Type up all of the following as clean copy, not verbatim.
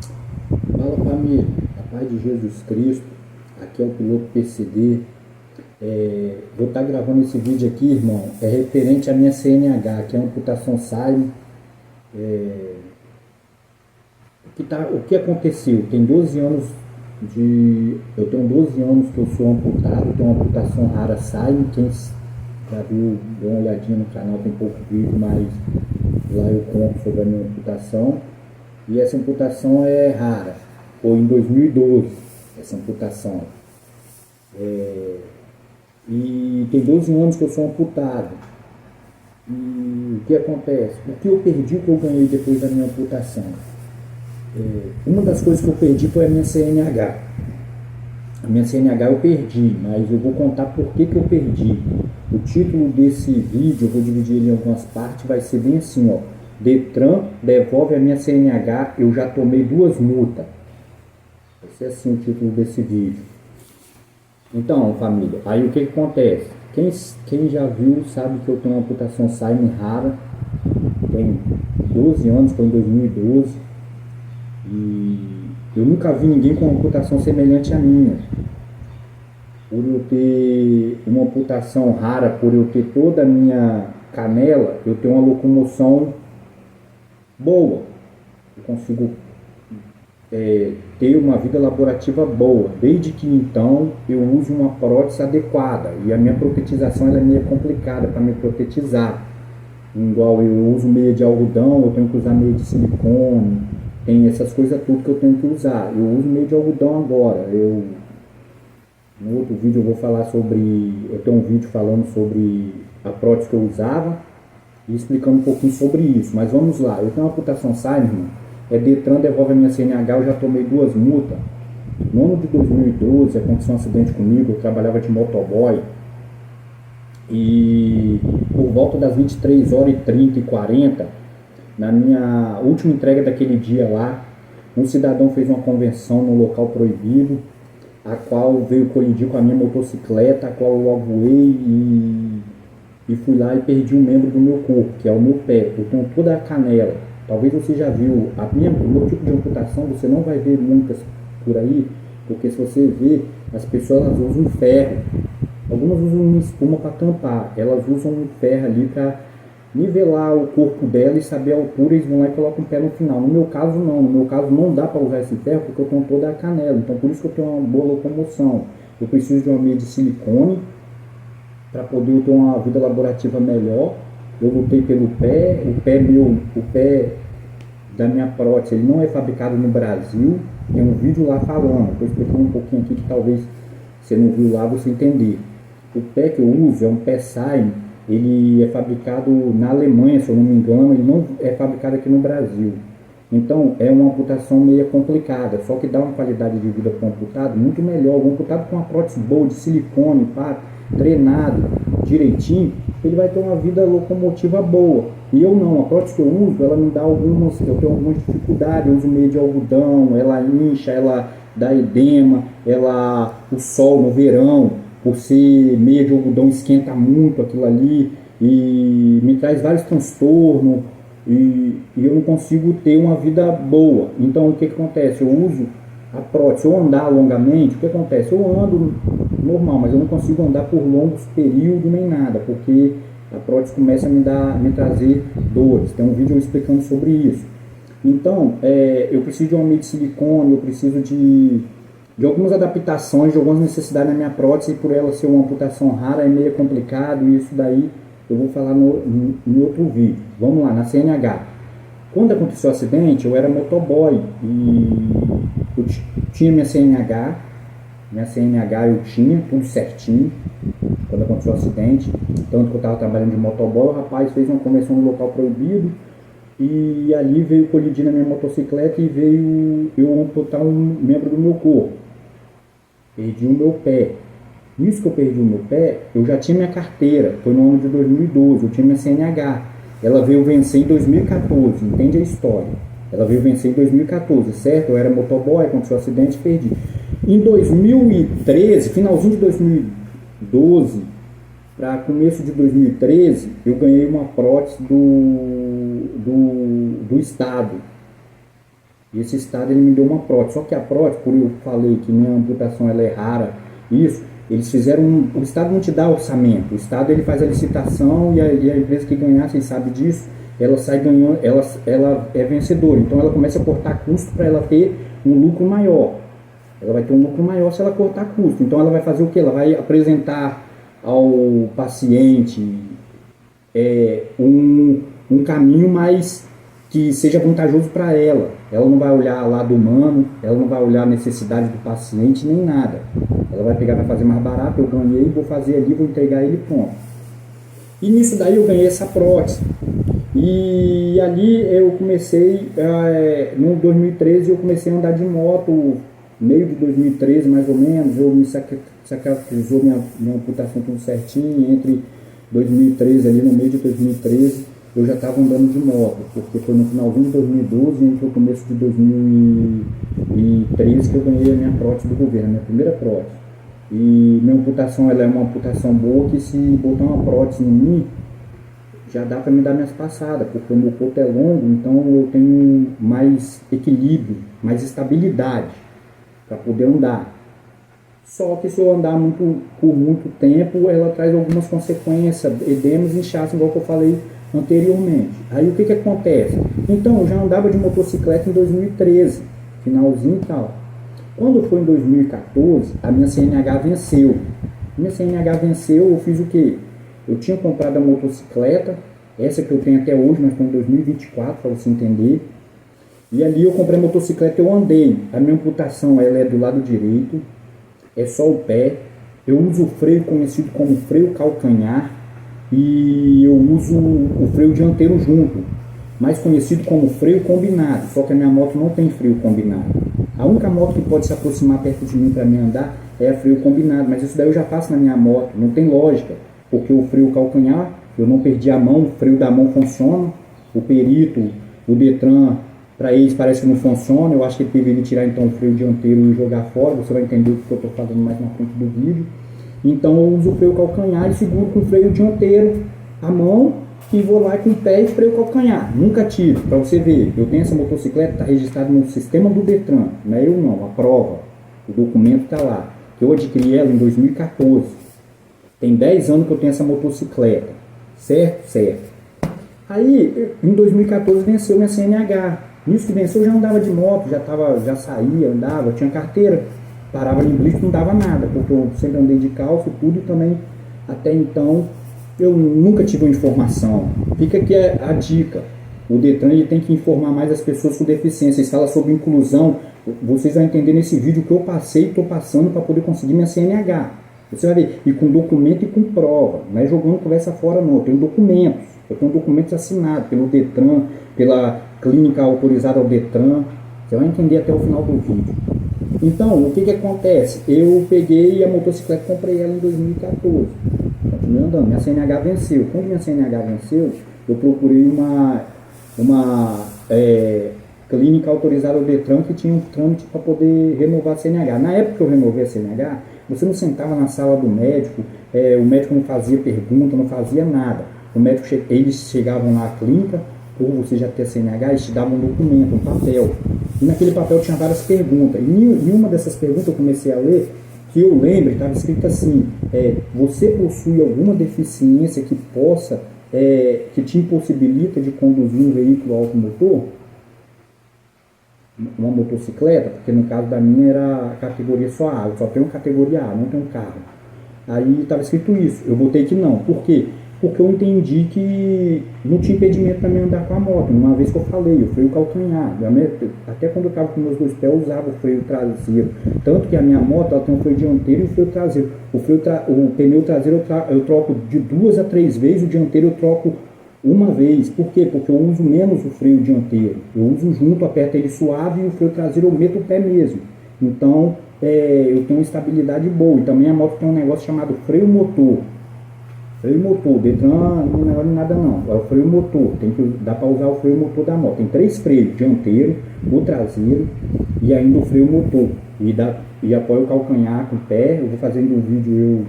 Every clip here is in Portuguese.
Fala família, a paz de Jesus Cristo, aqui é o piloto PCD. Vou estar gravando esse vídeo aqui, irmão, é referente à minha CNH, que é a amputação Simon. O que aconteceu? Eu tenho 12 anos que eu sou amputado, tenho uma amputação rara Simon. Quem já viu, deu uma olhadinha no canal, tem pouco vídeo, mas lá eu conto sobre a minha amputação. E essa amputação é rara. Foi em 2012 essa amputação. E tem 12 anos que eu sou amputado. E o que acontece? O que eu perdi, o que eu ganhei depois da minha amputação? Uma das coisas que eu perdi foi a minha CNH. A minha CNH eu perdi, mas eu vou contar por que eu perdi. O título desse vídeo, eu vou dividir ele em algumas partes, vai ser bem assim, ó. Detran devolve a minha CNH, eu já tomei 2 multas. Vai ser assim o título desse vídeo. Então, família, aí o que acontece? Quem já viu sabe que eu tenho uma amputação Simon rara, tem 12 anos, foi em 2012, e eu nunca vi ninguém com uma amputação semelhante à minha. Por eu ter uma amputação rara, por eu ter toda a minha canela, eu tenho uma locomoção boa. Eu consigo ter uma vida laborativa boa. Desde que então eu uso uma prótese adequada e a minha protetização ela é meio complicada para me protetizar. Igual eu uso meia de algodão, eu tenho que usar meia de silicone, tem essas coisas tudo que eu tenho que usar. Eu uso meia de algodão agora. No outro vídeo eu vou falar sobre, eu tenho um vídeo falando sobre a prótese que eu usava e explicando um pouquinho sobre isso. Mas vamos lá, eu tenho uma amputação Simon, Detran devolve a minha CNH, eu já tomei 2 multas. No ano de 2012 aconteceu um acidente comigo, eu trabalhava de motoboy e por volta das 23 horas e 30 e 40, na minha última entrega daquele dia lá, um cidadão fez uma convenção no local proibido, a qual veio colidir com a minha motocicleta, a qual eu avoei e fui lá e perdi um membro do meu corpo, que é o meu pé. Eu tenho toda a canela. Talvez você já viu, o meu tipo de amputação você não vai ver muitas por aí, porque se você ver, as pessoas elas usam ferro. Algumas usam uma espuma para tampar, elas usam um ferro ali para nivelar o corpo dela e saber a altura, eles vão lá e colocam o pé no final. No meu caso não, no meu caso não dá para usar esse ferro porque eu tenho toda a canela, então por isso que eu tenho uma boa locomoção. Eu preciso de uma meia de silicone para poder ter uma vida laborativa melhor. Eu lutei pelo pé, o pé da minha prótese, ele não é fabricado no Brasil. Tem um vídeo lá falando, estou explicando um pouquinho aqui que talvez você não viu lá, você entender. O pé que eu uso é um pé Simon, ele é fabricado na Alemanha, se eu não me engano, ele não é fabricado aqui no Brasil. Então é uma amputação meio complicada, só que dá uma qualidade de vida para o amputado muito melhor. O amputado com uma prótese boa de silicone, pá, treinado direitinho, ele vai ter uma vida locomotiva boa. E eu não, a prótese que eu uso, ela me dá eu tenho algumas dificuldades, eu uso meio de algodão, ela incha, ela dá edema, o sol no verão, por ser meia de algodão, esquenta muito aquilo ali e me traz vários transtornos e eu não consigo ter uma vida boa. Então o que acontece? Eu uso a prótese, se eu andar longamente, o que acontece? Eu ando normal, mas eu não consigo andar por longos períodos nem nada, porque a prótese começa a me trazer dores. Tem um vídeo explicando sobre isso. Então, eu preciso de uma meia de silicone, eu preciso de algumas adaptações, de algumas necessidades na minha prótese, e por ela ser uma amputação rara é meio complicado, e isso daí eu vou falar no outro vídeo. Vamos lá, na CNH. Quando aconteceu o acidente, eu era motoboy e eu tinha minha CNH eu tinha, tudo certinho, quando aconteceu o acidente. Tanto que eu estava trabalhando de motoboy, o rapaz fez uma conversão no local proibido e ali veio colidir na minha motocicleta e veio eu amputar um membro do meu corpo. Perdi o meu pé. Nisso que eu perdi o meu pé, eu já tinha minha carteira, foi no ano de 2012, eu tinha minha CNH. Ela veio vencer em 2014, entende a história? Ela veio vencer em 2014, certo? Eu era motoboy, aconteceu o acidente e perdi. Em 2013, finalzinho de 2012, para começo de 2013, eu ganhei uma prótese do estado. E esse estado ele me deu uma prótese. Só que a prótese, por eu falei que minha amputação ela é rara, isso, eles fizeram o estado não te dá orçamento. O estado ele faz a licitação e a empresa que ganhar, vocês sabem disso, ela sai ganhando, ela é vencedora. Então ela começa a cortar custo para ela ter um lucro maior. Ela vai ter um lucro maior se ela cortar custo. Então ela vai fazer o que? Ela vai apresentar ao paciente um caminho mais que seja vantajoso para ela. Ela não vai olhar lado humano, ela não vai olhar a necessidade do paciente nem nada. Ela vai pegar, vai fazer mais barato, eu ganhei, vou fazer ali, vou entregar ele pronto. E nisso daí eu ganhei essa prótese. E ali eu comecei, no 2013 eu comecei a andar de moto, meio de 2013 mais ou menos, eu me sacralizou minha amputação tudo certinho, entre 2013 ali no meio de 2013 eu já estava andando de moto, porque foi no finalzinho de 2012 e entre o começo de 2013 que eu ganhei a minha prótese do governo, a minha primeira prótese. E minha amputação ela é uma amputação boa que se botar uma prótese em mim, já dá para me dar minhas passadas, porque o meu corpo é longo, então eu tenho mais equilíbrio, mais estabilidade para poder andar. Só que se eu andar por muito tempo, ela traz algumas consequências, edemas e inchaço, igual que eu falei anteriormente. Aí o que acontece? Então, eu já andava de motocicleta em 2013, finalzinho e tal. Quando foi em 2014, a minha CNH venceu. Minha CNH venceu, eu fiz o quê? Eu tinha comprado a motocicleta, essa que eu tenho até hoje, nós estamos em 2024, para você entender. E ali eu comprei a motocicleta e eu andei. A minha amputação ela é do lado direito, é só o pé. Eu uso o freio conhecido como freio calcanhar e eu uso o freio dianteiro junto, mais conhecido como freio combinado. Só que a minha moto não tem freio combinado. A única moto que pode se aproximar perto de mim para me andar é a freio combinado, mas isso daí eu já faço na minha moto, não tem lógica, porque o freio calcanhar, eu não perdi a mão, o freio da mão funciona, o perito, o Detran, para eles parece que não funciona, eu acho que ele deveria tirar então o freio dianteiro e jogar fora, você vai entender o que eu estou falando mais na frente do vídeo. Então eu uso o freio calcanhar e seguro com o freio dianteiro a mão e vou lá com o pé e freio calcanhar. Nunca tiro, para você ver. Eu tenho essa motocicleta, está registrada no sistema do Detran, não é eu não, a prova. O documento está lá. Eu adquiri ela em 2014. Tem 10 anos que eu tenho essa motocicleta. Certo? Certo. Aí, em 2014 venceu minha CNH. Nisso que venceu eu já andava de moto, já saía, andava, tinha carteira. Parava em blitz, não dava nada, porque eu sempre andei de calça e tudo, e também, até então, eu nunca tive uma informação. Fica aqui a dica. O Detran ele tem que informar mais as pessoas com deficiência. Ele fala sobre inclusão. Vocês vão entender nesse vídeo o que eu passei e estou passando para poder conseguir minha CNH. Você vai ver. E com documento e com prova. Não é jogando conversa fora, não. Eu tenho documentos. Eu tenho documentos assinados pelo Detran, pela clínica autorizada ao Detran. Você vai entender até o final do vídeo. Então, o que acontece? Eu peguei a motocicleta e comprei ela em 2014. Continuei andando. Minha CNH venceu. Quando minha CNH venceu, eu procurei uma clínica autorizada ao Detran que tinha um trâmite para poder renovar a CNH. Na época que eu renovei a CNH, você não sentava na sala do médico, o médico não fazia pergunta, não fazia nada. O médico, eles chegavam na clínica, por você já ter CNH, eles te davam um documento, um papel. E naquele papel tinha várias perguntas. E uma dessas perguntas eu comecei a ler, que eu lembro, estava escrito assim, você possui alguma deficiência que possa, que te impossibilita de conduzir um veículo automotor? Uma motocicleta, porque no caso da minha era a categoria só A, eu só tenho categoria A, não tenho carro. Aí estava escrito isso, eu botei que não. Por quê? Porque eu entendi que não tinha impedimento para mim andar com a moto. Uma vez que eu falei, o freio calcanhar. Até quando eu estava com meus dois pés, eu usava o freio traseiro. Tanto que a minha moto ela tem um freio dianteiro e o freio traseiro. O pneu traseiro eu troco de 2 a 3 vezes, o dianteiro eu troco uma vez. Por quê? Porque eu uso menos o freio dianteiro. Eu uso junto, aperto ele suave e o freio traseiro eu meto o pé mesmo. Então, eu tenho uma estabilidade boa. E também a moto tem um negócio chamado freio motor. Freio motor, Detran não é nada não, é o freio motor, dá para usar o freio motor da moto. Tem 3 freios, dianteiro, o traseiro e ainda o freio motor. E apoia o calcanhar com o pé. Eu vou fazendo um vídeo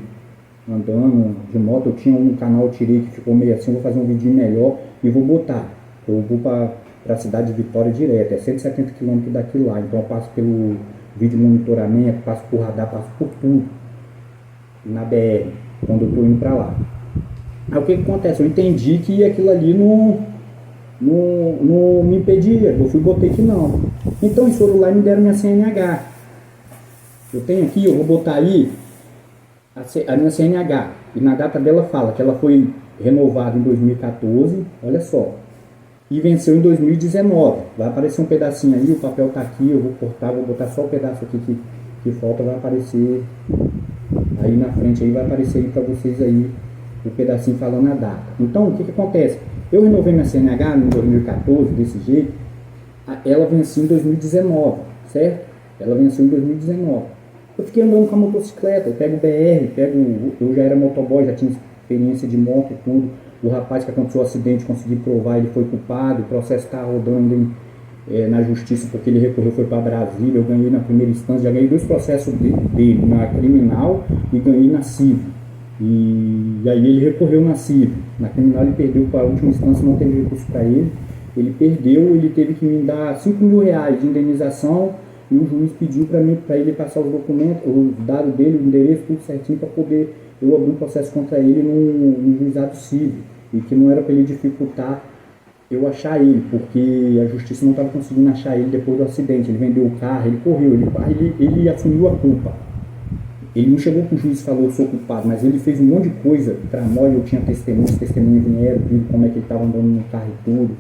eu andando de moto, eu tinha um canal, eu tirei que ficou meio assim, eu vou fazer um vídeo melhor e vou botar. Eu vou para para a cidade de Vitória direto, é 170 quilômetros daqui lá, então eu passo pelo vídeo monitoramento, passo por radar, passo por tudo na BR, quando eu estou indo para lá. Aí o que acontece? Eu entendi que aquilo ali não me impedia, eu fui botei que não. Então eles foram lá e me deram minha CNH. Eu tenho aqui, eu vou botar aí a minha CNH, e na data dela fala que ela foi renovada em 2014, olha só, e venceu em 2019. Vai aparecer um pedacinho aí, o papel tá aqui, eu vou cortar, vou botar só o pedaço aqui que falta, vai aparecer aí na frente, aí vai aparecer aí para vocês aí o pedacinho falando a data. Então o que acontece? Eu renovei minha CNH em 2014 desse jeito, ela venceu em 2019, certo? Ela venceu em 2019. Eu fiquei andando com a motocicleta, eu pego BR, eu já era motoboy, já tinha experiência de moto e tudo. O rapaz que aconteceu o acidente, consegui provar, ele foi culpado, o processo está rodando na justiça porque ele recorreu, foi para Brasília, eu ganhei na primeira instância, já ganhei 2 processos dele, na criminal e ganhei na civil. E aí ele recorreu na civil, na criminal ele perdeu para a última instância, não teve recurso para ele perdeu, ele teve que me dar R$5.000 de indenização, e o juiz pediu para ele passar os documentos, os dados dele, o endereço, tudo certinho, para poder eu abrir um processo contra ele no juizado civil, e que não era para ele dificultar eu achar ele, porque a justiça não estava conseguindo achar ele depois do acidente. Ele vendeu o carro, ele correu, ele assumiu a culpa. Ele não chegou para o juiz e falou, eu sou culpado, mas ele fez um monte de coisa, tramóia, eu tinha testemunhas vieram, viram como é que ele estava andando no carro e tudo.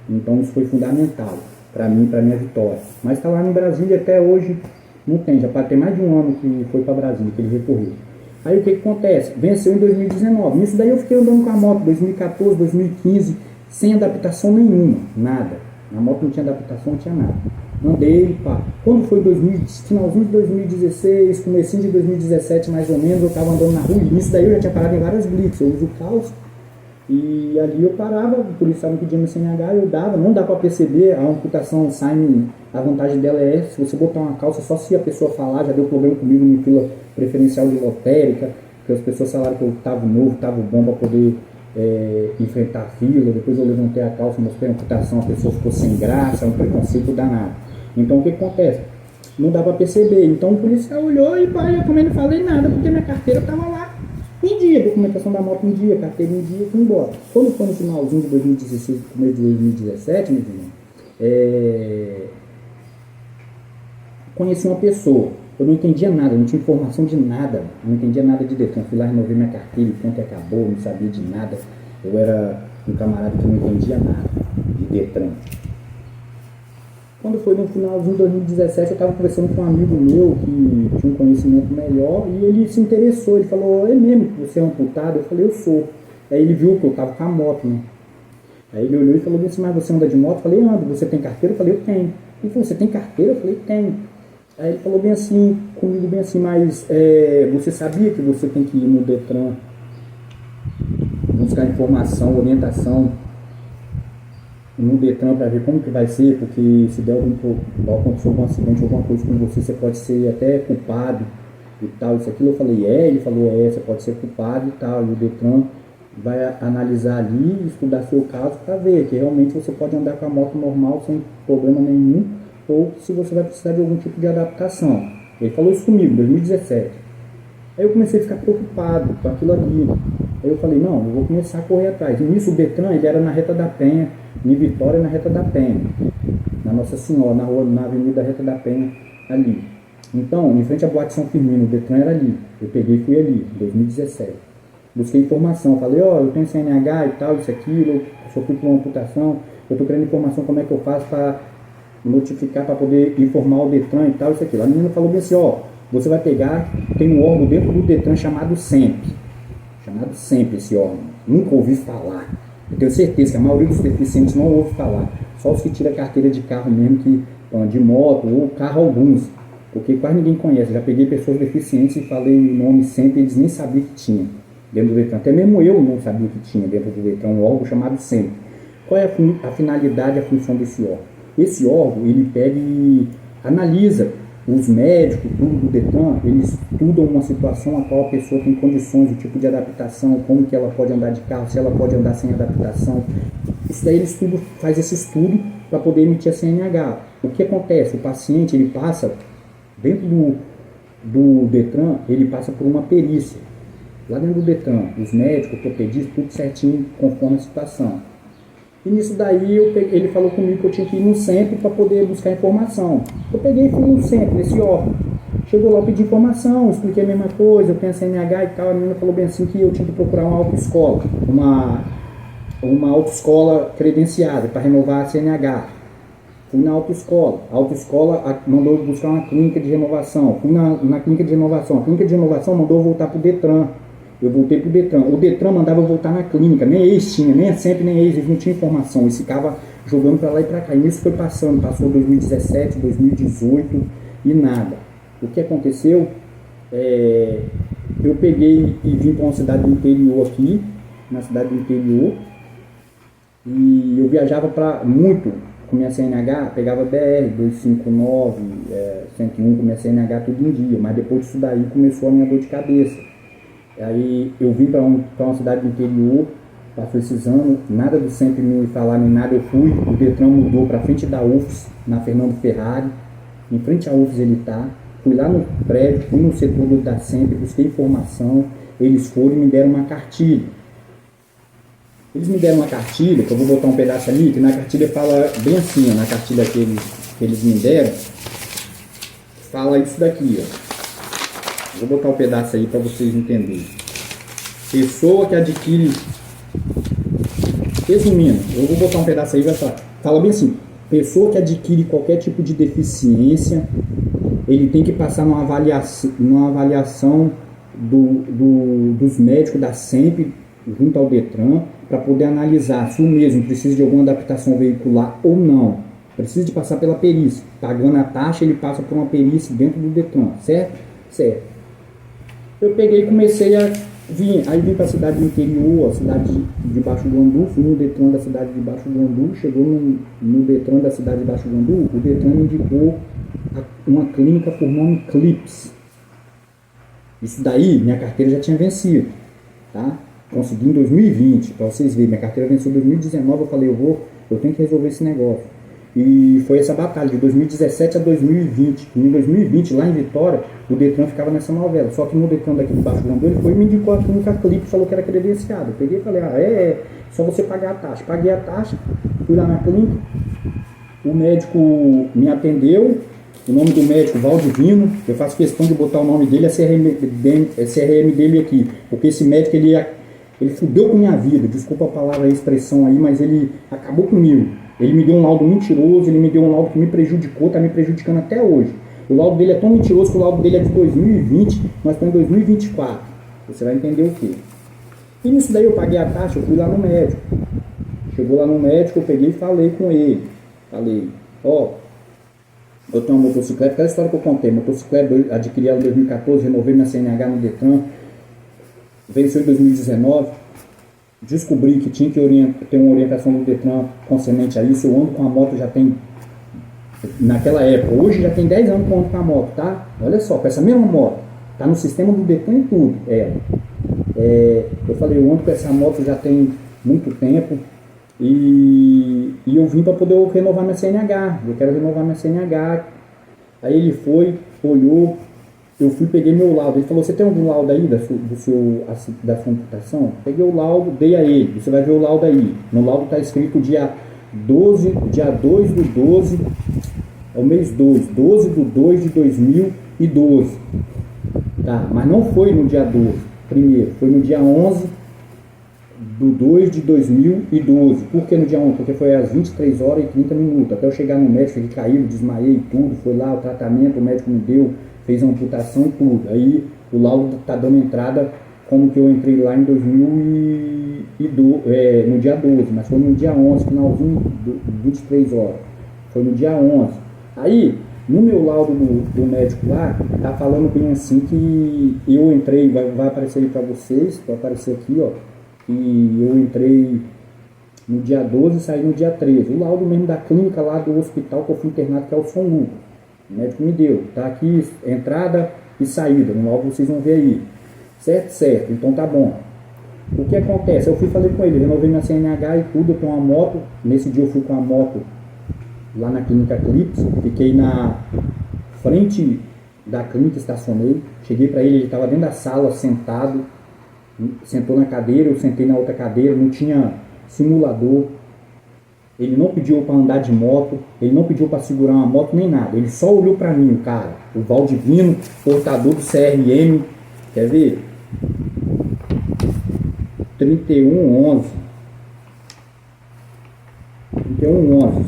Então isso foi fundamental para mim, para minha vitória. Mas está lá no Brasil e até hoje não tem, já pode ter mais de um ano que foi para Brasília, que ele recorreu. Aí o que acontece? Venceu em 2019. Nisso daí eu fiquei andando com a moto 2014, 2015, sem adaptação nenhuma, nada. A moto não tinha adaptação, não tinha nada. Andei, pá. Quando foi finalzinho de 2016, comecinho de 2017 mais ou menos, eu estava andando na rua, e nisso daí eu já tinha parado em várias blitz, eu uso calça. E ali eu parava, o policial me pedia meu CNH, eu dava, não dá para perceber, a amputação Simon, a vantagem dela é, se você botar uma calça, só se a pessoa falar, já deu problema comigo em fila preferencial de lotérica, porque as pessoas falaram que eu estava novo, estava bom para poder enfrentar a fila, depois eu levantei a calça, mostrei a amputação, a pessoa ficou sem graça, um preconceito danado. Então o que acontece? Não dá para perceber, então o policial olhou e pá, eu também não falei nada, porque minha carteira estava lá. Em dia, documentação da moto em dia, carteira em dia, fui embora. Quando foi no finalzinho de 2016, começo de 2017, meu irmão, conheci uma pessoa, eu não entendia nada, não tinha informação de nada, não entendia nada de Detran. Fui lá, renovei minha carteira, e pronto, acabou, não sabia de nada. Eu era um camarada que não entendia nada de Detran. Quando foi no finalzinho de 2017, eu estava conversando com um amigo meu que tinha um conhecimento melhor e ele se interessou. Ele falou, é mesmo que você é amputado? Eu falei, eu sou. Aí ele viu que eu estava com a moto, né? Aí ele olhou e falou assim, mas você anda de moto? Eu falei, ando. Você tem carteira? Eu falei, eu tenho. Ele falou, você tem carteira? Eu falei, tenho. Aí ele falou bem assim, comigo bem assim, mas você sabia que você tem que ir no Detran buscar informação, orientação no Detran para ver como que vai ser, porque se der acontecer algum acidente, alguma coisa com você, você pode ser até culpado e tal, isso aquilo. Eu falei, ele falou, você pode ser culpado e tal, e o Detran vai analisar ali, estudar seu caso para ver que realmente você pode andar com a moto normal sem problema nenhum, ou se você vai precisar de algum tipo de adaptação. Ele falou isso comigo em 2017. Aí eu comecei a ficar preocupado com aquilo ali. Aí eu falei, não, eu vou começar a correr atrás. E nisso o Detran, ele era na Reta da Penha, em Vitória, na Reta da Penha, na Nossa Senhora, na Avenida Reta da Penha, ali. Então, em frente à Boate São Firmino, o Detran era ali. Eu peguei e fui ali, em 2017. Busquei informação, falei, eu tenho CNH e tal, isso, aquilo, eu sofri com uma amputação, eu estou querendo informação como é que eu faço para notificar, para poder informar o Detran e tal, isso, aquilo. A menina falou bem assim, você vai pegar, tem um órgão dentro do Detran chamado SEMP. Chamado SEMP esse órgão. Nunca ouvi falar. Eu tenho certeza que a maioria dos deficientes não ouve falar. Só os que tiram a carteira de carro mesmo, de moto ou carro alguns. Porque quase ninguém conhece. Já peguei pessoas deficientes e falei o nome SEMP e eles nem sabiam que tinha dentro do Detran. Até mesmo eu não sabia que tinha dentro do Detran um órgão chamado SEMP. Qual é a finalidade e a função desse órgão? Esse órgão, ele pega e analisa os médicos, tudo do Detran, eles estudam uma situação a qual a pessoa tem condições, o tipo de adaptação, como que ela pode andar de carro, se ela pode andar sem adaptação. Isso daí eles faz esse estudo para poder emitir a CNH. O que acontece? O paciente, ele passa, dentro do Detran, ele passa por uma perícia. Lá dentro do Detran, os médicos, ortopedistas, tudo certinho, conforme a situação. E nisso daí, ele falou comigo que eu tinha que ir no centro para poder buscar informação. Eu peguei e fui no centro, nesse órgão. Chegou lá, eu pedi informação, expliquei a mesma coisa, eu tenho a CNH e tal. A menina falou bem assim que eu tinha que procurar uma autoescola, uma autoescola credenciada para renovar a CNH. Fui na autoescola. A autoescola mandou eu buscar uma clínica de renovação. Fui na clínica de renovação. A clínica de renovação mandou eu voltar para o Detran. Eu voltei para o Detran. O Detran mandava eu voltar na clínica. Nem ex tinha, nem a sempre, nem ex. Eles não tinham informação. Eles ficavam jogando para lá e para cá. E isso foi passando. Passou 2017, 2018 e nada. O que aconteceu? Eu peguei e vim para uma cidade do interior aqui. Na cidade do interior. E eu viajava muito com minha CNH, pegava BR 259, 101 com minha CNH tudo em dia, mas depois disso daí começou a minha dor de cabeça. Aí eu vim para uma cidade do interior, passou esses anos, nada do sempre me falar nem nada, eu fui, o Detran mudou para frente da UFS, na Fernando Ferrari, em frente à UFS ele tá, fui lá no prédio, fui no setor do da sempre, busquei informação, eles foram e me deram uma cartilha. Eles me deram uma cartilha, que eu vou botar um pedaço ali, que na cartilha fala bem assim, na cartilha que eles me deram, fala isso daqui, ó. Vou botar um pedaço aí para vocês entenderem. Pessoa que adquire... Resumindo, eu vou botar um pedaço aí e vai falar. Fala bem assim, pessoa que adquire qualquer tipo de deficiência, ele tem que passar numa avaliação dos médicos da SEMP, junto ao Detran, para poder analisar se o mesmo precisa de alguma adaptação veicular ou não. Precisa de passar pela perícia. Pagando a taxa, ele passa por uma perícia dentro do Detran, certo? Certo. Eu peguei e comecei a vir. Aí vim para a cidade do interior, a cidade de Baixo Guandu, fui no Detran da cidade de Baixo Guandu, chegou no Detran da cidade de Baixo Guandu, o Detran me indicou uma clínica por nome Clips. Isso daí, minha carteira já tinha vencido, tá? Consegui em 2020, para vocês verem, minha carteira venceu em 2019, eu falei, eu tenho que resolver esse negócio. E foi essa batalha de 2017 a 2020. E em 2020, lá em Vitória, o Detran ficava nessa novela. Só que no Detran daqui de Baixo Guandu, ele foi e me indicou a clínica Clipe, falou que era credenciado. Eu peguei e falei, só você pagar a taxa. Paguei a taxa, fui lá na clínica, o médico me atendeu, o nome do médico, Valdivino, eu faço questão de botar o nome dele, a CRM dele aqui, porque esse médico, ele fudeu com minha vida, desculpa a palavra, a expressão aí, mas ele acabou comigo. Ele me deu um laudo mentiroso, ele me deu um laudo que me prejudicou, tá me prejudicando até hoje. O laudo dele é tão mentiroso que o laudo dele é de 2020, nós estamos em 2024. Você vai entender o quê? E nisso daí eu paguei a taxa, eu fui lá no médico. Chegou lá no médico, eu peguei e falei com ele. Falei, eu tenho uma motocicleta, aquela história que eu contei, motocicleta, adquiri ela em 2014, renovei minha CNH no Detran, venceu em 2019, descobri que tinha que ter uma orientação do Detran concernente a isso. Eu ando com a moto já tem, naquela época, hoje já tem 10 anos que eu ando com a moto, tá? Olha só, com essa mesma moto, tá no sistema do Detran e tudo, eu falei, eu ando com essa moto já tem muito tempo e eu vim para poder renovar minha CNH, eu quero renovar minha CNH. Aí ele foi, olhou, eu fui, peguei meu laudo. Ele falou, você tem algum laudo aí da sua amputação? Peguei o laudo, dei a ele. Você vai ver o laudo aí. No laudo está escrito dia 2 do 12, é o mês 12 do 2 de 2012. Tá, mas não foi no dia 12, primeiro, foi no dia 11 do 2 de 2012. Por que no dia 11? Porque foi às 23 horas e 30 minutos. Até eu chegar no médico, ele caiu, desmaiei tudo. Foi lá o tratamento, o médico me deu, fez a amputação e tudo. Aí o laudo tá dando entrada como que eu entrei lá em 2012, no dia 12, mas foi no dia 11, finalzinho, 23 horas. Foi no dia 11. Aí, no meu laudo do médico lá, tá falando bem assim que eu entrei, vai aparecer aí pra vocês, vai aparecer aqui, ó, e eu entrei no dia 12 e saí no dia 13. O laudo mesmo da clínica lá do hospital que eu fui internado, que é o São Lucas. O médico me deu. Tá aqui, entrada e saída. No laudo vocês vão ver aí. Certo? Certo. Então tá bom. O que acontece? Eu fui falei com ele, renovei minha CNH e tudo, eu tenho uma moto. Nesse dia eu fui com a moto lá na Clínica Clips, fiquei na frente da clínica, estacionei, cheguei para ele estava dentro da sala, sentado, sentou na cadeira, eu sentei na outra cadeira, não tinha simulador, ele não pediu para andar de moto, ele não pediu para segurar uma moto nem nada, ele só olhou para mim, o cara, o Valdivino, portador do CRM, quer ver? 3111,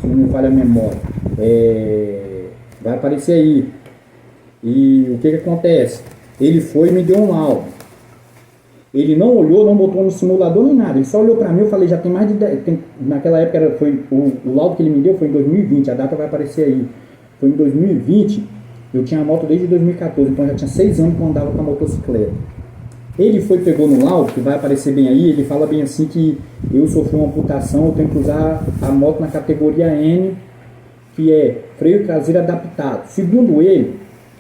se não me falha a memória, vai aparecer aí. E o que acontece? Ele foi e me deu um laudo. Ele não olhou, não botou no simulador nem nada. Ele só olhou pra mim, eu falei, já tem mais de 10... naquela época, o laudo que ele me deu foi em 2020, a data vai aparecer aí. Foi em 2020, eu tinha a moto desde 2014, então já tinha 6 anos que eu andava com a motocicleta. Ele foi, pegou no laudo, que vai aparecer bem aí, ele fala bem assim que eu sofri uma amputação, eu tenho que usar a moto na categoria N, que é freio traseiro adaptado. Segundo ele,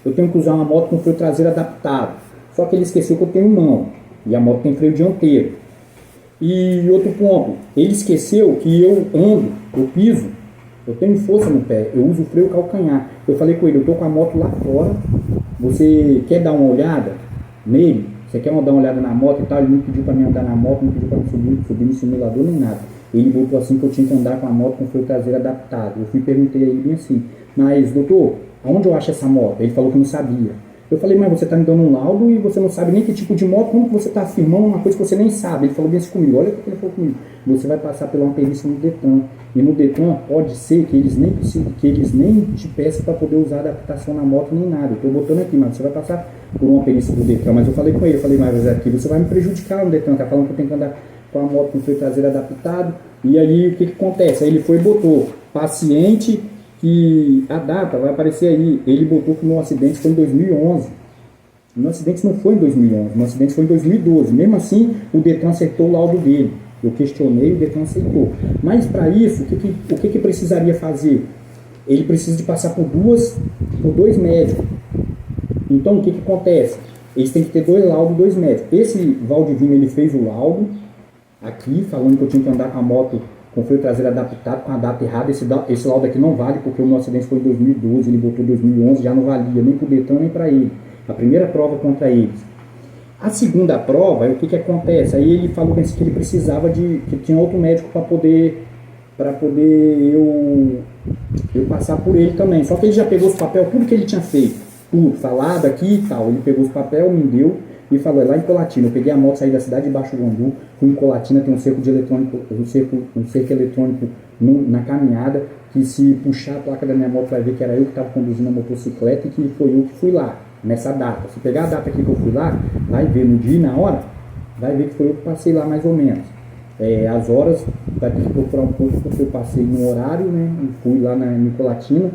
eu tenho que usar uma moto com freio traseiro adaptado. Só que ele esqueceu que eu tenho mão. E a moto tem freio dianteiro. E outro ponto, ele esqueceu que eu ando, eu piso, eu tenho força no pé, eu uso o freio calcanhar. Eu falei com ele, eu tô com a moto lá fora, você quer dar uma olhada nele? Você quer dar uma olhada na moto e tal? Ele não pediu para mim andar na moto, não pediu para mim subir no simulador nem nada. Ele botou assim que eu tinha que andar com a moto com freio traseiro adaptado. Eu fui e perguntei a ele bem assim, mas doutor, aonde eu acho essa moto? Ele falou que não sabia. Eu falei, mas você está me dando um laudo e você não sabe nem que tipo de moto, como que você está afirmando uma coisa que você nem sabe? Ele falou bem assim comigo, olha o que ele falou comigo. Você vai passar por uma perícia no Detran. E no Detran pode ser que eles nem te peçam para poder usar adaptação na moto nem nada. Eu estou botando aqui, mas você vai passar por uma perícia do Detran. Mas eu falei com ele, eu falei, mas aqui você vai me prejudicar no Detran, tá falando que eu tenho que andar com a moto com freio traseiro adaptado. E aí o que acontece? Aí ele foi e botou paciente, que a data vai aparecer aí, ele botou que o meu acidente foi em 2011. O meu acidente não foi em 2011, o meu acidente foi em 2012. Mesmo assim, o Detran acertou o laudo dele. Eu questionei, o Detran aceitou. Mas para isso, o que precisaria fazer? Ele precisa de passar por dois médicos. Então, o que acontece? Eles têm que ter 2 laudos, 2 médicos. Esse Valdivino, ele fez o laudo aqui, falando que eu tinha que andar com a moto com freio traseiro adaptado, com a data errada. Esse laudo aqui não vale, porque o meu acidente foi em 2012, ele botou 2011, já não valia, nem para o Detran, nem para ele. A primeira prova contra eles. A segunda prova, aí o que acontece? Aí ele falou que ele precisava que tinha outro médico para poder eu passar por ele também. Só que ele já pegou os papéis, tudo que ele tinha feito, tudo, falado aqui e tal. Ele pegou os papéis, me deu e falou, é lá em Colatina. Eu peguei a moto, saí da cidade de Baixo Guandu, fui em Colatina, tem um cerco eletrônico na caminhada, que se puxar a placa da minha moto vai ver que era eu que estava conduzindo a motocicleta e que foi eu que fui lá, nessa data. Se pegar a data aqui que eu fui lá, vai ver no dia e na hora, vai ver que foi eu que passei lá mais ou menos. As horas, vai ter que procurar um pouco, porque eu passei no horário, né, e fui lá na Colatina.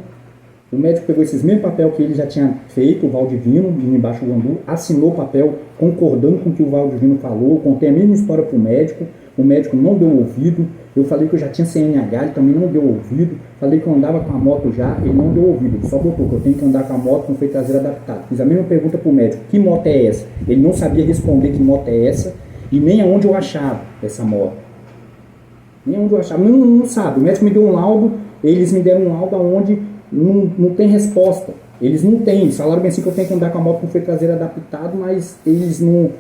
O médico pegou esses mesmos papel que ele já tinha feito, o Valdivino, em Baixo Guandu, assinou o papel concordando com o que o Valdivino falou, contei a mesma história para o médico não deu ouvido, eu falei que eu já tinha CNH, ele também não deu ouvido, falei que eu andava com a moto já, ele não deu ouvido, ele só botou que eu tenho que andar com a moto com freio traseiro adaptado. Fiz a mesma pergunta para o médico, que moto é essa? Ele não sabia responder que moto é essa e nem aonde eu achava essa moto. Nem aonde eu achava, não sabe. O médico me deu um laudo, eles me deram um laudo onde não tem resposta. Eles não têm. Eles falaram bem assim que eu tenho que andar com a moto com freio traseiro adaptado, mas eles não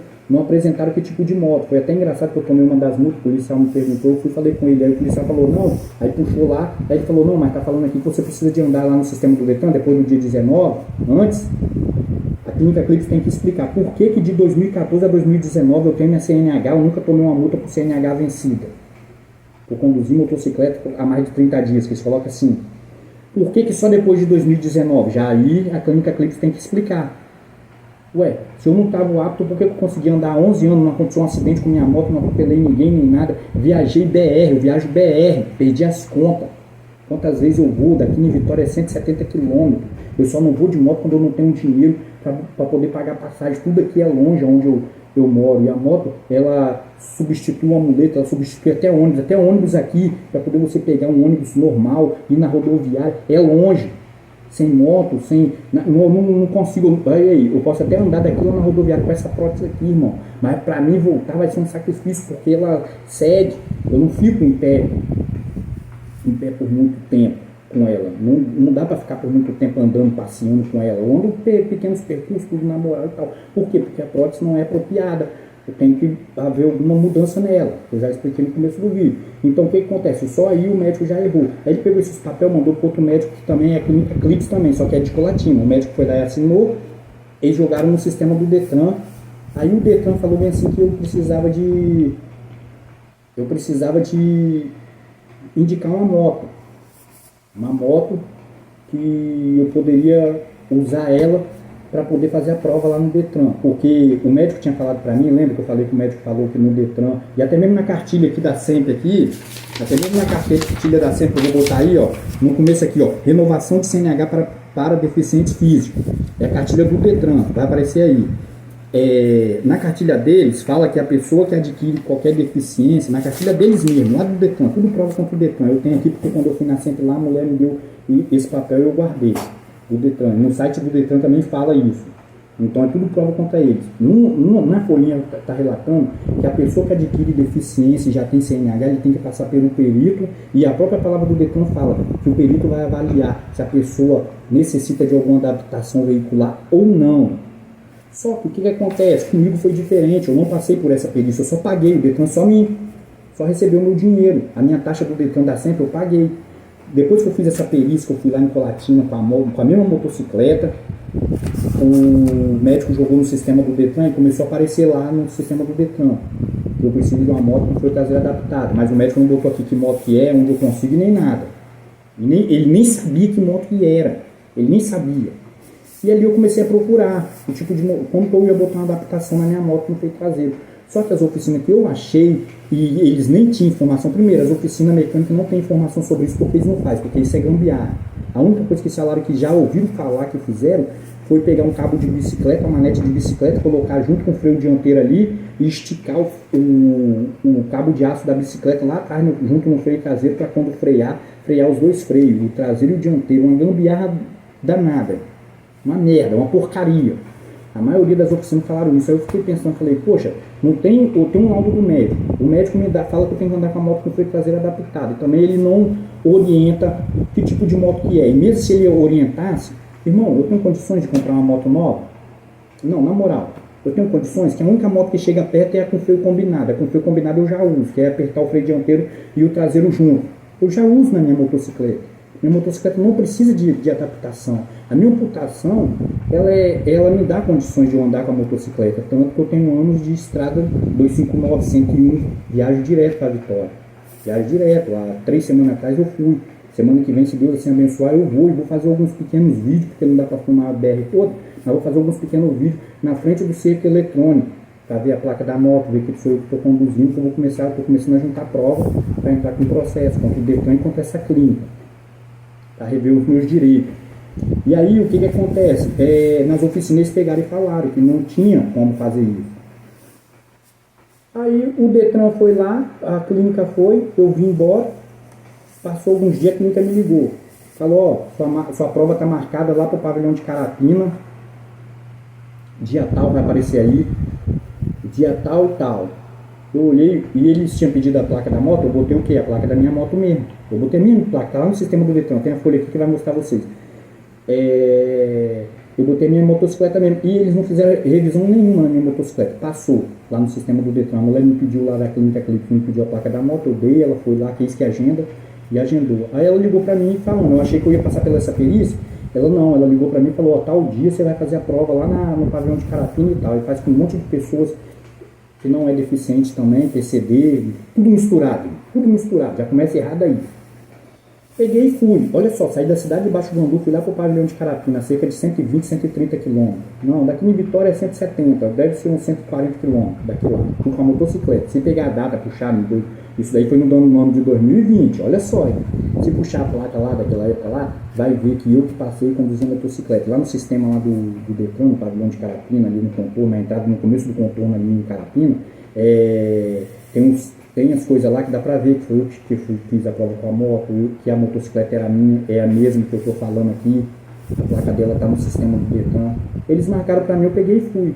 apresentaram que tipo de moto. Foi até engraçado que eu tomei uma das multas, o policial me perguntou, eu fui e falei com ele, aí o policial falou, não, aí puxou lá, aí ele falou, não, mas tá falando aqui que você precisa de andar lá no sistema do Detran, depois do dia 19, antes, a Clínica Clips tem que explicar por que de 2014 a 2019 eu tenho minha CNH, eu nunca tomei uma multa por CNH vencida. Eu conduzi motocicleta há mais de 30 dias, que eles colocam assim. Por que só depois de 2019? Já aí a Clínica Clips tem que explicar. Ué, se eu não estava apto, por que eu consegui andar há 11 anos, não aconteceu um acidente com minha moto, não atropelei ninguém, nem nada. Viajei BR, eu viajo BR, perdi as contas. Quantas vezes eu vou, daqui em Vitória é 170 km. Eu só não vou de moto quando eu não tenho dinheiro para poder pagar passagem. Tudo aqui é longe onde eu moro. E a moto, ela substitui uma muleta, ela substitui até ônibus aqui, para poder você pegar um ônibus normal, ir na rodoviária, é longe. Sem moto, não consigo, aí, eu posso até andar daqui lá na rodoviária com essa prótese aqui, irmão, mas para mim voltar vai ser um sacrifício, porque ela cede, eu não fico em pé por muito tempo, com ela. Não dá para ficar por muito tempo andando, passeando com ela. Eu ando pequenos percursos, tudo na moral e tal. Por quê? Porque a prótese não é apropriada. Eu tenho que haver alguma mudança nela. Eu já expliquei no começo do vídeo. Então o que acontece? Só aí o médico já errou. Aí ele pegou esses papéis, mandou para outro médico que também é clínica Clips também, só que é de Colatina. O médico foi lá e assinou. Eles jogaram no sistema do Detran. Aí o Detran falou bem assim que eu precisava de indicar uma moto que eu poderia usar ela para poder fazer a prova lá no Detran, porque o médico tinha falado para mim, lembra que eu falei que o médico falou que no Detran, e até mesmo na cartilha aqui da SEMP aqui, até mesmo na cartilha da SEMP, eu vou botar aí, ó, no começo aqui, ó, renovação de CNH para deficientes físicos, é a cartilha do Detran, vai aparecer aí. Na cartilha deles, fala que a pessoa que adquire qualquer deficiência, na cartilha deles mesmo, lá do Detran, tudo prova contra o Detran. Eu tenho aqui porque quando eu fui na Sempre lá, a mulher me deu esse papel e eu guardei. Do Detran. No site do Detran também fala isso. Então é tudo prova contra eles. Na folhinha está relatando que a pessoa que adquire deficiência e já tem CNH, ele tem que passar pelo perito, e a própria palavra do Detran fala que o perito vai avaliar se a pessoa necessita de alguma adaptação veicular ou não. Só que o que acontece? Comigo foi diferente, eu não passei por essa perícia, eu só paguei, o Detran só recebeu meu dinheiro, a minha taxa do Detran da Sempre eu paguei. Depois que eu fiz essa perícia, que eu fui lá em Colatina com a mesma motocicleta, o médico jogou no sistema do Detran e começou a aparecer lá no sistema do Detran. Eu preciso de uma moto que foi traseira adaptada, mas o médico não botou aqui que moto que é, onde eu consigo, nem nada. Ele nem sabia que moto que era, ele nem sabia. E ali eu comecei a procurar o tipo de como que eu ia botar uma adaptação na minha moto no freio traseiro. Só que as oficinas que eu achei, e eles nem tinham informação. Primeiro, as oficinas mecânicas não têm informação sobre isso porque eles não fazem, porque isso é gambiarra. A única coisa que eles falaram que já ouviram falar que fizeram foi pegar um cabo de bicicleta, uma manete de bicicleta, colocar junto com o freio dianteiro ali e esticar o cabo de aço da bicicleta lá atrás, junto no freio traseiro, para quando frear os dois freios, o traseiro e o dianteiro. Uma gambiarra danada. Uma merda, uma porcaria. A maioria das oficinas falaram isso. Aí eu fiquei pensando, falei, poxa, eu tenho um laudo do médico. O médico fala que eu tenho que andar com a moto com o freio traseiro adaptado. E também ele não orienta que tipo de moto que é. E mesmo se ele orientasse, irmão, eu tenho condições de comprar uma moto nova? Não, na moral. Eu tenho condições que a única moto que chega perto é a com freio combinado. A com freio combinado eu já uso, que é apertar o freio dianteiro e o traseiro junto. Eu já uso na minha motocicleta. Minha motocicleta não precisa de adaptação. A minha amputação, ela me dá condições de eu andar com a motocicleta. Tanto que eu tenho anos de estrada 259, 101, viajo direto para a Vitória. Viajo direto. Há 3 semanas atrás eu fui. Semana que vem, se Deus assim abençoar, eu vou fazer alguns pequenos vídeos, porque não dá para filmar a BR toda, mas vou fazer alguns pequenos vídeos na frente do cerco eletrônico, para ver a placa da moto, ver que sou eu que estou conduzindo, que eu estou começando a juntar prova para entrar com o processo, contra o Detran e contra essa clínica, para rever os meus direitos. E aí o que acontece? Nas oficinas eles pegaram e falaram que não tinha como fazer isso. Aí o Detran foi lá, a clínica foi, eu vim embora, passou alguns dias, a clínica me ligou. Falou, ó, sua prova está marcada lá para o pavilhão de Carapina, dia tal vai aparecer aí, dia tal e tal. Eu olhei e eles tinham pedido a placa da moto, eu botei o quê? A placa da minha moto mesmo. Eu botei a minha placa, tá lá no sistema do Detran, tem a folha aqui que vai mostrar vocês. Eu botei minha motocicleta mesmo. E eles não fizeram revisão nenhuma na minha motocicleta. Passou lá no sistema do Detran. A mulher me pediu lá da clínica Clipe, me pediu a placa da moto, eu dei, ela foi lá, quis que agenda e agendou. Aí ela ligou pra mim falando, eu achei que eu ia passar pela essa perícia. Ela ligou pra mim e falou, ó, tal dia você vai fazer a prova lá no pavilhão de Carapina e tal. E faz com um monte de pessoas que não é deficiente também, PCD, tudo misturado, já começa errado aí. Peguei e fui, olha só, saí da cidade de Baixo Guandu, fui lá pro pavilhão de Carapina, cerca de 120, 130 quilômetros. Não, daqui em Vitória é 170, deve ser uns 140 quilômetros daqui lá, com a motocicleta. Se pegar a data, puxar, isso daí foi no ano de 2020, olha só, se puxar a placa lá, daquela época lá, vai ver que eu que passei conduzindo a motocicleta. Lá no sistema lá do Detran, no pavilhão de Carapina, ali no contorno, na entrada, no começo do contorno ali em Carapina, tem as coisas lá que dá pra ver que foi eu que fiz a prova com a moto, que a motocicleta era minha, é a mesma que eu tô falando aqui, a placa dela tá no sistema do Detran. Eles marcaram pra mim, eu peguei e fui.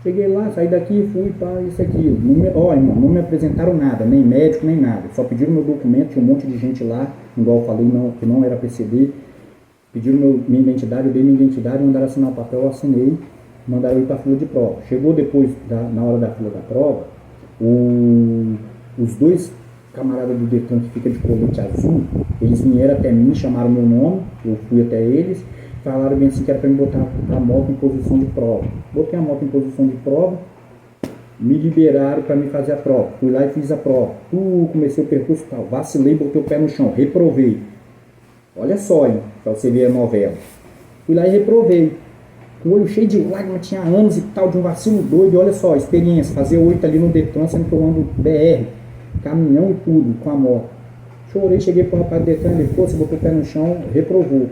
Cheguei lá, saí daqui, fui para isso aqui. Ó, irmão, não me apresentaram nada, nem médico, nem nada. Só pediram meu documento, tinha um monte de gente lá, igual eu falei, não, que não era PCD. Pediram minha identidade, eu dei minha identidade, mandaram assinar o papel, eu assinei, mandaram eu ir para a fila de prova. Chegou depois, na hora da fila da prova, os dois camaradas do Detran que fica de colete azul, eles vieram até mim, chamaram meu nome, eu fui até eles, falaram bem assim que era para me botar a moto em posição de prova. Botei a moto em posição de prova, me liberaram para me fazer a prova. Fui lá e fiz a prova. Comecei o percurso tal, vacilei, botei o pé no chão, reprovei. Olha só, hein, pra você ver a novela. Fui lá e reprovei. Com o olho cheio de lágrimas, tinha anos e tal, de um vacilo doido. Olha só, experiência, fazer 8 ali no Detran, sendo que eu ando BR, caminhão e tudo, com a moto. Chorei, cheguei pro rapaz do Detran, ele falou, você botou o pé no chão, reprovou.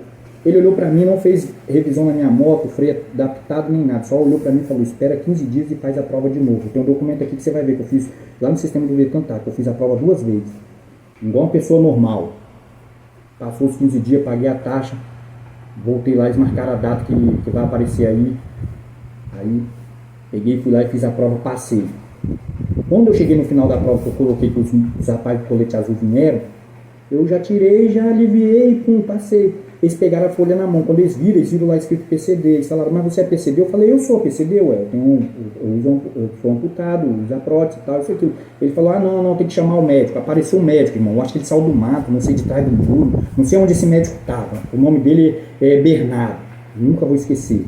Ele olhou pra mim, não fez revisão na minha moto, freio adaptado nem nada, só olhou pra mim e falou, espera 15 dias e faz a prova de novo. Tem um documento aqui que você vai ver que eu fiz lá no sistema do Detran, tá, que eu fiz a prova 2 vezes. Igual uma pessoa normal. Passou os 15 dias, paguei a taxa, voltei lá, eles marcaram a data que vai aparecer aí. Aí peguei, fui lá e fiz a prova, passei. Quando eu cheguei no final da prova, que eu coloquei que os rapazes do colete azul vieram, eu já tirei, já aliviei, pum, passei. Eles pegaram a folha na mão, quando eles viram lá escrito PCD, eles falaram, mas você é PCD? Eu falei, eu sou PCD, ué, eu sou amputado, uso a prótese e tal, isso aqui. Ele falou, não, tem que chamar o médico. Apareceu o médico, irmão, eu acho que ele saiu do mato, não sei, de trás do muro, não sei onde esse médico estava. O nome dele é Bernardo, nunca vou esquecer.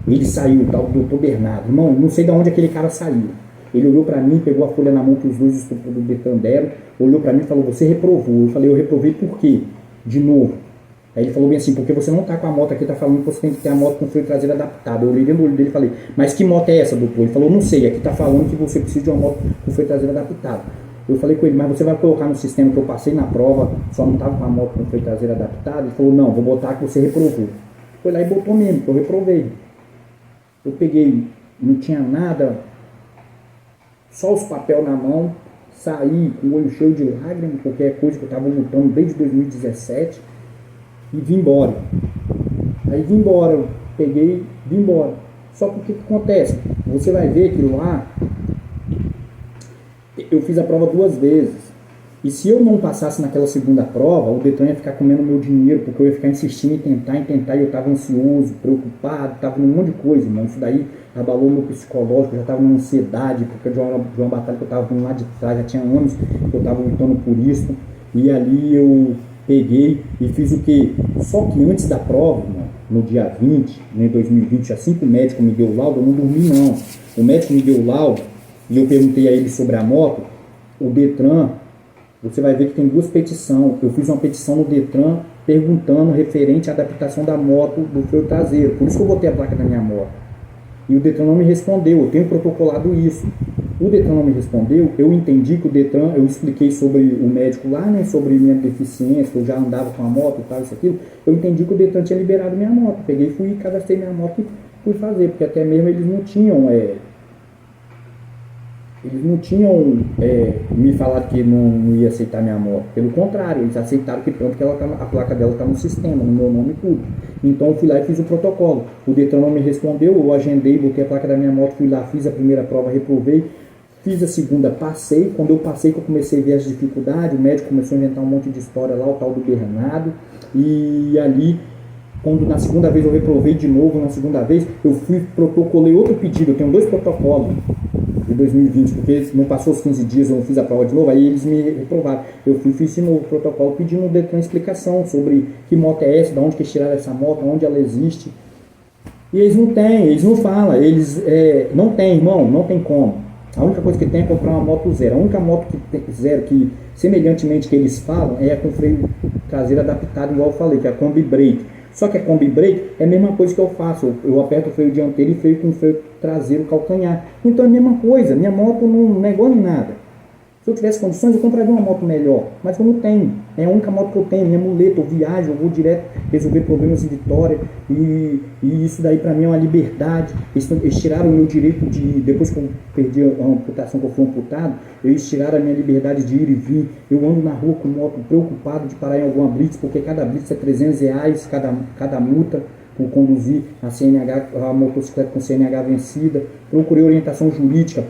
Ele saiu, tal, o doutor Bernardo, irmão, não sei de onde aquele cara saiu. Ele olhou pra mim, pegou a folha na mão que os dois instrutores do Detran deram, olhou pra mim e falou, você reprovou. Eu falei, eu reprovei por quê? De novo. Aí ele falou bem assim, porque você não tá com a moto aqui, tá falando que você tem que ter a moto com freio traseiro adaptado. Eu olhei dentro do olho dele e falei, mas que moto é essa, doutor? Ele falou, não sei, aqui tá falando que você precisa de uma moto com freio traseiro adaptado. Eu falei com ele, mas você vai colocar no sistema que eu passei na prova, só não tava com a moto com freio traseiro adaptado? Ele falou, não, vou botar que você reprovou. Foi lá e botou mesmo, que eu reprovei. Eu peguei, não tinha nada, só os papéis na mão, saí com o olho cheio de lágrimas, qualquer coisa que eu tava lutando desde 2017. E vim embora. Aí vim embora, peguei, vim embora. Só que o que acontece? Você vai ver que lá eu fiz a prova 2 vezes. E se eu não passasse naquela segunda prova, o Detran ia ficar comendo meu dinheiro, porque eu ia ficar insistindo em tentar, e eu estava ansioso, preocupado, estava num monte de coisa, irmão. Isso daí abalou meu psicológico, eu já estava numa ansiedade, porque de uma batalha que eu estava vindo lá de trás, já tinha anos que eu estava lutando por isso. E ali eu peguei e fiz o que? Só que antes da prova, mano, no dia 20, em 2020, assim que o médico me deu o laudo, eu não dormi não. O médico me deu o laudo e eu perguntei a ele sobre a moto. O Detran, você vai ver que tem 2 petições. Eu fiz uma petição no Detran perguntando referente à adaptação da moto do freio traseiro. Por isso que eu botei a placa da minha moto. E o Detran não me respondeu, eu tenho protocolado isso. O Detran não me respondeu, eu entendi que o Detran, eu expliquei sobre o médico lá, né, sobre minha deficiência, que eu já andava com a moto e tal, isso aquilo. Eu entendi que o Detran tinha liberado minha moto. Peguei, fui, cadastrei minha moto e fui fazer, porque até mesmo eles não tinham me falado que não ia aceitar minha moto. Pelo contrário, eles aceitaram que tanto que a placa dela está no sistema, no meu nome e tudo. Então eu fui lá e fiz o protocolo. O Detran não me respondeu, eu agendei, botei a placa da minha moto, fui lá, fiz a primeira prova, reprovei. Fiz a segunda, passei. Quando eu passei, que eu comecei a ver as dificuldades, o médico começou a inventar um monte de história lá, o tal do Bernardo. E ali, quando na segunda vez eu reprovei de novo, na segunda vez, eu protocolei outro pedido. Eu tenho 2 protocolos de 2020, porque não passou os 15 dias, eu não fiz a prova de novo, aí eles me reprovaram. Eu fiz de novo o protocolo pedindo uma explicação sobre que moto é essa, de onde que eles tiraram essa moto, onde ela existe. E eles não têm, eles não falam, não tem, irmão, não tem como. A única coisa que tem é comprar uma moto zero. A única moto que tem zero, que semelhantemente que eles falam, é com freio traseiro adaptado, igual eu falei, que é a Kombi Brake. Só que a Kombi Brake é a mesma coisa que eu faço. Eu aperto o freio dianteiro e freio com o freio traseiro calcanhar. Então é a mesma coisa. Minha moto não é igual nem nada. Se eu tivesse condições, eu compraria uma moto melhor. Mas eu não tenho. É a única moto que eu tenho. Minha muleta, eu viajo, eu vou direto resolver problemas em Vitória. E isso daí pra mim é uma liberdade. Eles tiraram o meu direito de... Depois que eu perdi a amputação, que eu fui amputado, eles tiraram a minha liberdade de ir e vir. Eu ando na rua com moto preocupado de parar em alguma blitz, porque cada blitz é R$300, cada multa. por conduzir a CNH, a motocicleta com CNH vencida. Procurei orientação jurídica.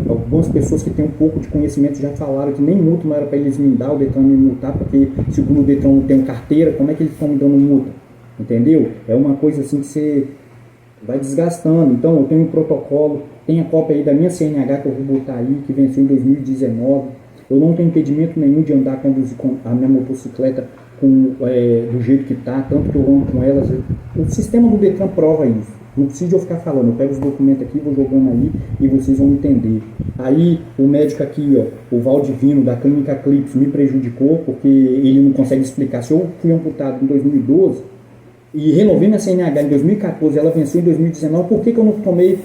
Algumas pessoas que têm um pouco de conhecimento já falaram que nem multa não era para eles me dar, o Detran me multar, porque segundo o Detran não tem carteira, como é que eles estão me dando multa? Entendeu? É uma coisa assim que você vai desgastando. Então eu tenho um protocolo, tem a cópia aí da minha CNH que eu vou botar aí, que venceu em 2019. Eu não tenho impedimento nenhum de andar conduzir com a minha motocicleta do jeito que está, tanto que eu ando com elas. O sistema do Detran prova isso. Não precisa eu ficar falando, eu pego os documentos aqui, vou jogando aí e vocês vão entender. Aí o médico aqui, ó, o Valdivino da Clínica Clips me prejudicou porque ele não consegue explicar. Se eu fui amputado em 2012 e renovei minha CNH em 2014, ela venceu em 2019, por que eu não tomei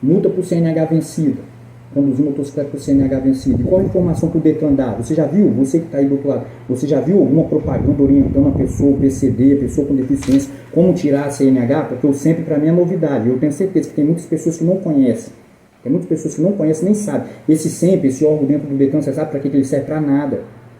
multa por CNH vencida? Conduzir motocicleta por CNH vencido. E qual a informação que o Detran dá? Você já viu, você que está aí do outro lado, você já viu alguma propaganda orientando a pessoa, o PCD, a pessoa com deficiência, como tirar a CNH? Porque eu sempre, para mim, é novidade. Eu tenho certeza que tem muitas pessoas que não conhecem. Tem muitas pessoas que não conhecem, nem sabem. Esse órgão dentro do Detran, você sabe para que ele serve? Para nada.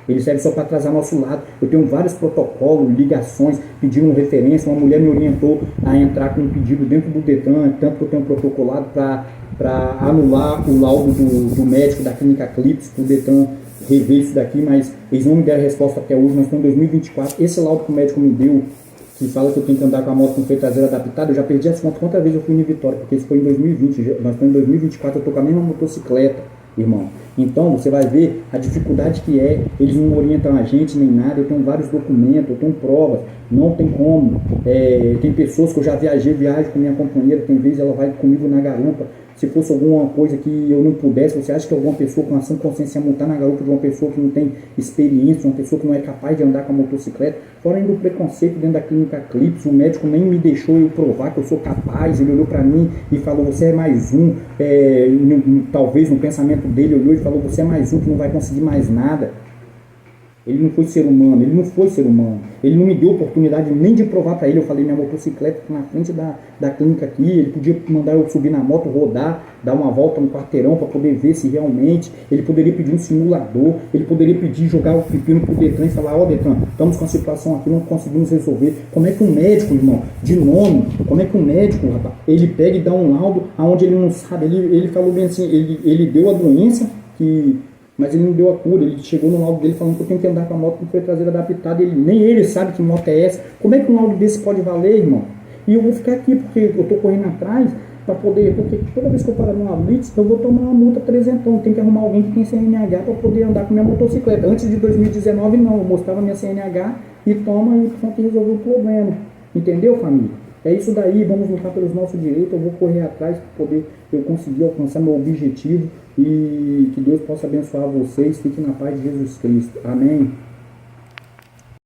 Ele serve só para atrasar nosso lado. Eu tenho vários protocolos, ligações, pedindo referência. Uma mulher me orientou a entrar com um pedido dentro do Detran, tanto que eu tenho protocolado para anular o laudo do médico da Clínica Clips, para o Detran rever isso daqui, mas eles não me deram resposta até hoje. Nós estamos em 2024. Esse laudo que o médico me deu, que fala que eu tenho que andar com a moto com freio traseiro adaptado, eu já perdi as contas quantas vezes eu fui em Vitória, porque isso foi em 2020. Nós estamos em 2024, eu estou com a mesma motocicleta, irmão. Então você vai ver a dificuldade que é, eles não orientam a gente nem nada. Eu tenho vários documentos, eu tenho provas, não tem como. Tem pessoas que eu já viajo com minha companheira, tem vezes ela vai comigo na garupa. Se fosse alguma coisa que eu não pudesse, você acha que alguma pessoa com ação de consciência ia montar na garupa de uma pessoa que não tem experiência, uma pessoa que não é capaz de andar com a motocicleta? Fora ainda o preconceito dentro da Clínica Clips, o médico nem me deixou eu provar que eu sou capaz. Ele olhou para mim e falou, você é mais um, talvez no pensamento dele olhou e falou, você é mais um que não vai conseguir mais nada. Ele não foi ser humano, ele não foi ser humano. Ele não me deu oportunidade nem de provar para ele. Eu falei, minha motocicleta tá na frente da clínica aqui. Ele podia mandar eu subir na moto, rodar, dar uma volta no quarteirão para poder ver se realmente. Ele poderia pedir um simulador, ele poderia pedir, jogar o pepino pro Detran e falar, ó, Detran, estamos com a situação aqui, não conseguimos resolver. Como é que um médico, irmão, de nome, como é que um médico, rapaz, ele pega e dá um laudo aonde ele não sabe? Ele falou bem assim, ele deu a doença mas ele não deu a cura. Ele chegou no laudo dele falando que eu tenho que andar com a moto com freio traseiro adaptado. Nem ele sabe que moto é essa. Como é que um laudo desse pode valer, irmão? E eu vou ficar aqui porque eu tô correndo atrás para poder, porque toda vez que eu parar numa blitz, eu vou tomar uma multa 300. Tem que arrumar alguém que tem CNH para poder andar com minha motocicleta. Antes de 2019 não, eu mostrava minha CNH e toma e pronto, resolveu o problema. Entendeu, família? É isso daí, vamos lutar pelos nossos direitos. Eu vou correr atrás para poder eu conseguir alcançar meu objetivo e que Deus possa abençoar vocês. Fiquem na paz de Jesus Cristo. Amém.